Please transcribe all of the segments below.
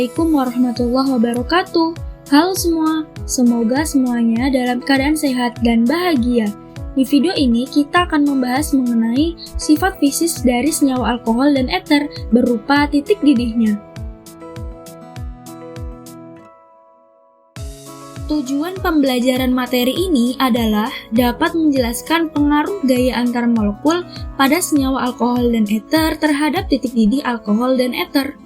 Assalamualaikum warahmatullahi wabarakatuh. Halo semua, semoga semuanya dalam keadaan sehat dan bahagia. Di video ini kita akan membahas mengenai sifat fisik dari senyawa alkohol dan eter berupa titik didihnya. Tujuan pembelajaran materi ini adalah dapat menjelaskan pengaruh gaya antar molekul pada senyawa alkohol dan eter terhadap titik didih alkohol dan eter.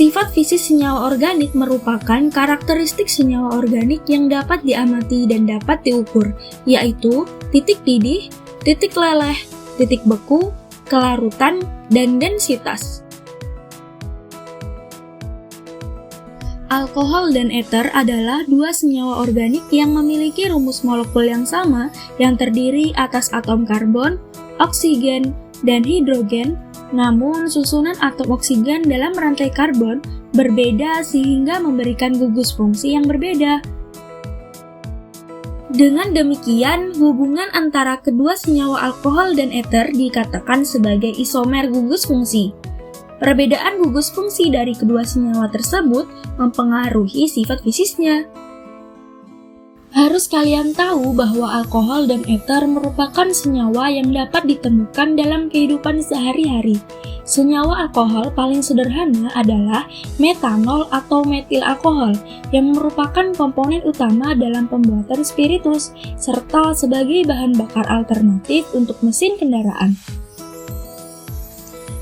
Sifat fisik senyawa organik merupakan karakteristik senyawa organik yang dapat diamati dan dapat diukur, yaitu titik didih, titik leleh, titik beku, kelarutan, dan densitas. Alkohol dan eter adalah dua senyawa organik yang memiliki rumus molekul yang sama yang terdiri atas atom karbon, oksigen, dan hidrogen. Namun, susunan atom oksigen dalam rantai karbon berbeda sehingga memberikan gugus fungsi yang berbeda. Dengan demikian, hubungan antara kedua senyawa alkohol dan eter dikatakan sebagai isomer gugus fungsi. Perbedaan gugus fungsi dari kedua senyawa tersebut mempengaruhi sifat fisiknya. Harus kalian tahu bahwa alkohol dan eter merupakan senyawa yang dapat ditemukan dalam kehidupan sehari-hari. Senyawa alkohol paling sederhana adalah metanol atau metil alkohol, yang merupakan komponen utama dalam pembuatan spiritus, serta sebagai bahan bakar alternatif untuk mesin kendaraan.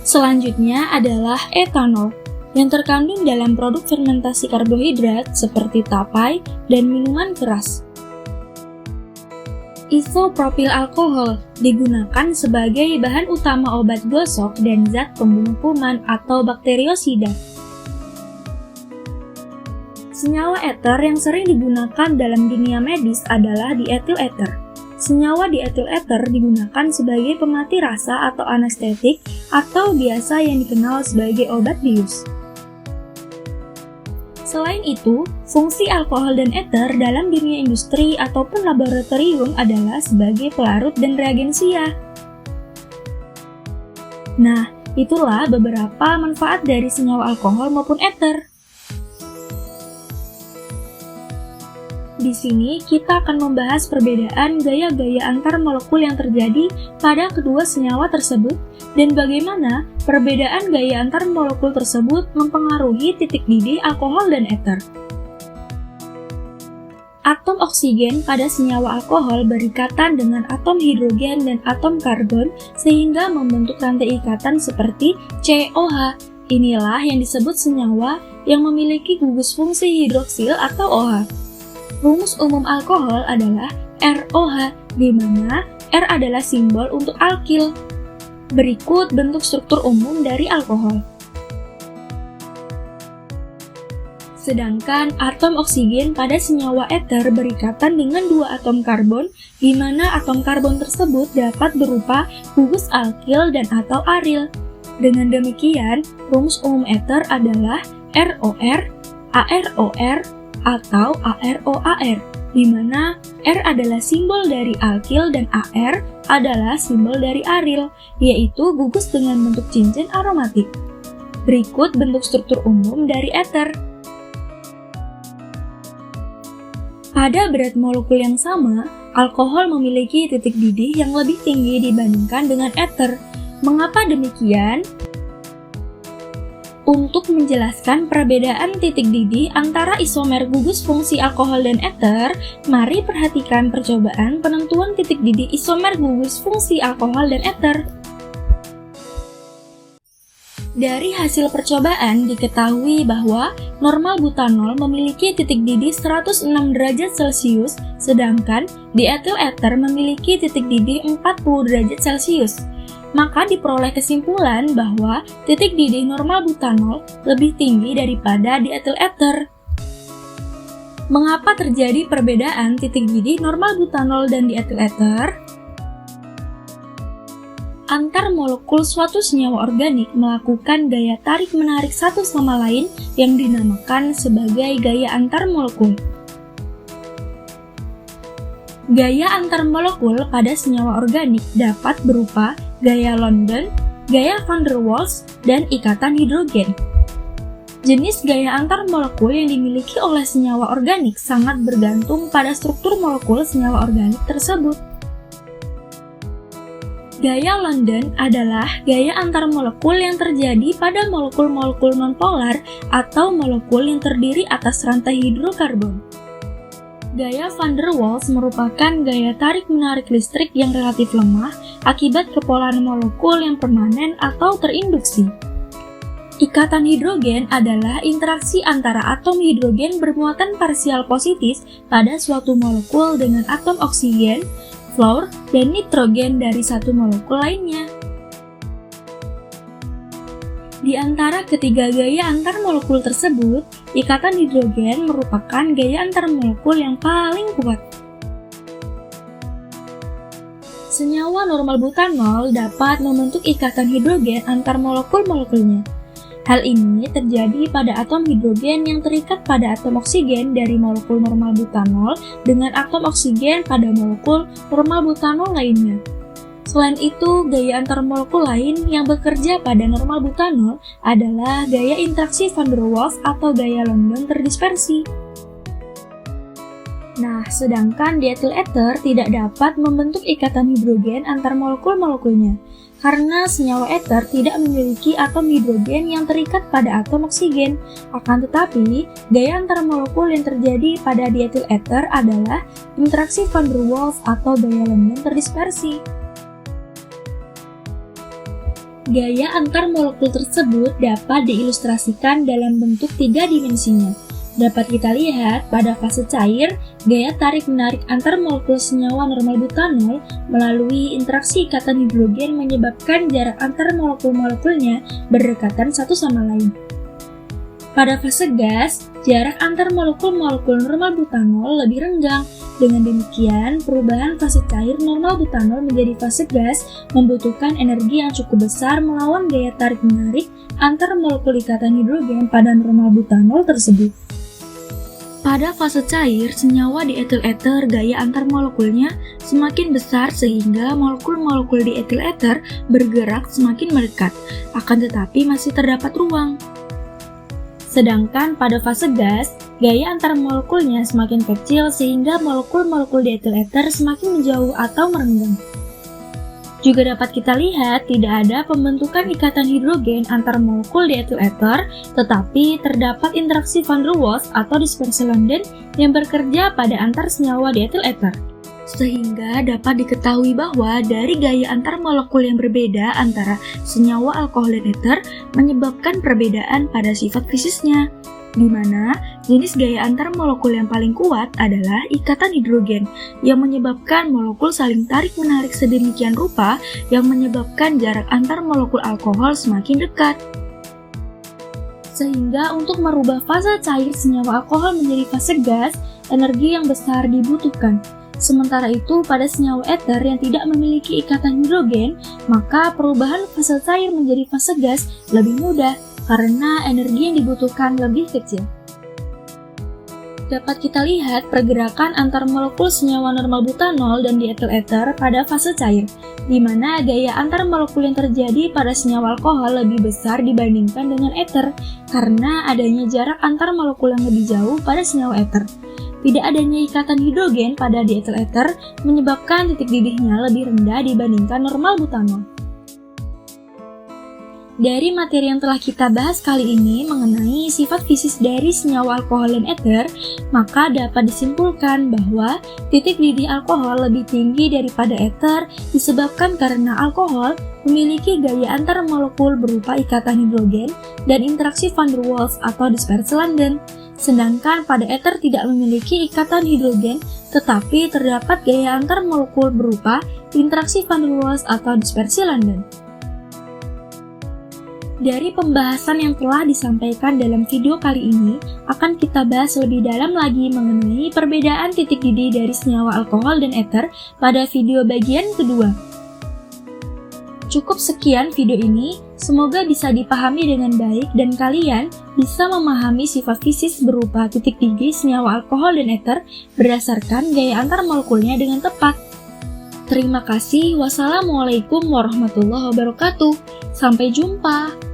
Selanjutnya adalah etanol, yang terkandung dalam produk fermentasi karbohidrat seperti tapai dan minuman keras. Isopropil alkohol digunakan sebagai bahan utama obat gosok dan zat pembunuh kuman atau bakteriosida. Senyawa eter yang sering digunakan dalam dunia medis adalah dietil eter. Senyawa dietil eter digunakan sebagai pemati rasa atau anestetik atau biasa yang dikenal sebagai obat bius. Selain itu, fungsi alkohol dan eter dalam dunia industri ataupun laboratorium adalah sebagai pelarut dan reagensia. Nah, itulah beberapa manfaat dari senyawa alkohol maupun eter. Di sini kita akan membahas perbedaan gaya-gaya antar molekul yang terjadi pada kedua senyawa tersebut dan bagaimana perbedaan gaya antar molekul tersebut mempengaruhi titik didih alkohol dan eter. Atom oksigen pada senyawa alkohol berikatan dengan atom hidrogen dan atom karbon sehingga membentuk rantai ikatan seperti COH. Inilah yang disebut senyawa yang memiliki gugus fungsi hidroksil atau OH. Rumus umum alkohol adalah ROH, di mana R adalah simbol untuk alkil. Berikut bentuk struktur umum dari alkohol. Sedangkan atom oksigen pada senyawa eter berikatan dengan dua atom karbon, di mana atom karbon tersebut dapat berupa gugus alkil dan atau aril. Dengan demikian, rumus umum eter adalah ROR, AROR, atau AROAR, di mana R adalah simbol dari alkil dan AR adalah simbol dari aril, yaitu gugus dengan bentuk cincin aromatik. Berikut bentuk struktur umum dari eter. Pada berat molekul yang sama, alkohol memiliki titik didih yang lebih tinggi dibandingkan dengan eter. Mengapa demikian? Untuk menjelaskan perbedaan titik didih antara isomer gugus fungsi alkohol dan eter, mari perhatikan percobaan penentuan titik didih isomer gugus fungsi alkohol dan eter. Dari hasil percobaan diketahui bahwa normal butanol memiliki titik didih 106 derajat Celcius, sedangkan dietil eter memiliki titik didih 40 derajat Celcius. Maka diperoleh kesimpulan bahwa titik didih normal butanol lebih tinggi daripada dietil eter. Mengapa terjadi perbedaan titik didih normal butanol dan dietil eter? Antar molekul suatu senyawa organik melakukan gaya tarik-menarik satu sama lain yang dinamakan sebagai gaya antar molekul. Gaya antar molekul pada senyawa organik dapat berupa gaya London, gaya van der Waals, dan ikatan hidrogen. Jenis gaya antar molekul yang dimiliki oleh senyawa organik sangat bergantung pada struktur molekul senyawa organik tersebut. Gaya London adalah gaya antar molekul yang terjadi pada molekul-molekul nonpolar atau molekul yang terdiri atas rantai hidrokarbon. Gaya van der Waals merupakan gaya tarik-menarik listrik yang relatif lemah akibat kepolaran molekul yang permanen atau terinduksi. Ikatan hidrogen adalah interaksi antara atom hidrogen bermuatan parsial positif pada suatu molekul dengan atom oksigen, fluor, dan nitrogen dari satu molekul lainnya. Di antara ketiga gaya antar molekul tersebut, ikatan hidrogen merupakan gaya antar molekul yang paling kuat. Senyawa normal butanol dapat membentuk ikatan hidrogen antar molekul-molekulnya. Hal ini terjadi pada atom hidrogen yang terikat pada atom oksigen dari molekul normal butanol dengan atom oksigen pada molekul normal butanol lainnya. Selain itu, gaya antar molekul lain yang bekerja pada normal butanol adalah gaya interaksi van der Waals atau gaya London terdispersi. Nah, sedangkan dietil ether tidak dapat membentuk ikatan hidrogen antar molekul-molekulnya, karena senyawa ether tidak memiliki atom hidrogen yang terikat pada atom oksigen. Akan tetapi, gaya antar molekul yang terjadi pada dietil ether adalah interaksi van der Waals atau gaya London terdispersi. Gaya antar molekul tersebut dapat diilustrasikan dalam bentuk 3 dimensinya. Dapat kita lihat pada fase cair, gaya tarik-menarik antar molekul senyawa normal butanol melalui interaksi ikatan hidrogen menyebabkan jarak antar molekul-molekulnya berdekatan satu sama lain. Pada fase gas, jarak antar molekul-molekul normal butanol lebih renggang. Dengan demikian, perubahan fase cair normal butanol menjadi fase gas membutuhkan energi yang cukup besar melawan gaya tarik-menarik antar molekul ikatan hidrogen pada normal butanol tersebut. Pada fase cair, senyawa dietil ether gaya antar molekulnya semakin besar sehingga molekul-molekul dietil ether bergerak semakin mendekat, akan tetapi masih terdapat ruang. Sedangkan pada fase gas, gaya antar molekulnya semakin kecil sehingga molekul-molekul dietil ether semakin menjauh atau merenggang. Juga dapat kita lihat tidak ada pembentukan ikatan hidrogen antar molekul dietil ether, tetapi terdapat interaksi van der Waals atau dispersi London yang bekerja pada antar senyawa dietil ether. Sehingga dapat diketahui bahwa dari gaya antar molekul yang berbeda antara senyawa alkohol dan ether menyebabkan perbedaan pada sifat fisisnya, di mana jenis gaya antar molekul yang paling kuat adalah ikatan hidrogen yang menyebabkan molekul saling tarik-menarik sedemikian rupa yang menyebabkan jarak antar molekul alkohol semakin dekat. Sehingga untuk merubah fase cair senyawa alkohol menjadi fase gas, energi yang besar dibutuhkan. Sementara itu, pada senyawa ether yang tidak memiliki ikatan hidrogen, maka perubahan fase cair menjadi fase gas lebih mudah karena energi yang dibutuhkan lebih kecil. Dapat kita lihat pergerakan antar molekul senyawa normal butanol dan dietil ether pada fase cair, di mana gaya antar molekul yang terjadi pada senyawa alkohol lebih besar dibandingkan dengan ether karena adanya jarak antar molekul yang lebih jauh pada senyawa ether. Tidak adanya ikatan hidrogen pada dietil ether menyebabkan titik didihnya lebih rendah dibandingkan normal butanol. Dari materi yang telah kita bahas kali ini mengenai sifat fisis dari senyawa alkohol dan ether, maka dapat disimpulkan bahwa titik didih alkohol lebih tinggi daripada ether disebabkan karena alkohol memiliki gaya antar molekul berupa ikatan hidrogen dan interaksi van der Waals atau dispersi London. Sedangkan pada ether tidak memiliki ikatan hidrogen, tetapi terdapat gaya antar molekul berupa interaksi van der Waals atau dispersi London. Dari pembahasan yang telah disampaikan dalam video kali ini, akan kita bahas lebih dalam lagi mengenai perbedaan titik didih dari senyawa alkohol dan ether pada video bagian kedua. Cukup sekian video ini, semoga bisa dipahami dengan baik dan kalian bisa memahami sifat fisis berupa titik didih senyawa alkohol dan ether berdasarkan gaya antar molekulnya dengan tepat. Terima kasih. Wassalamualaikum warahmatullahi wabarakatuh. Sampai jumpa.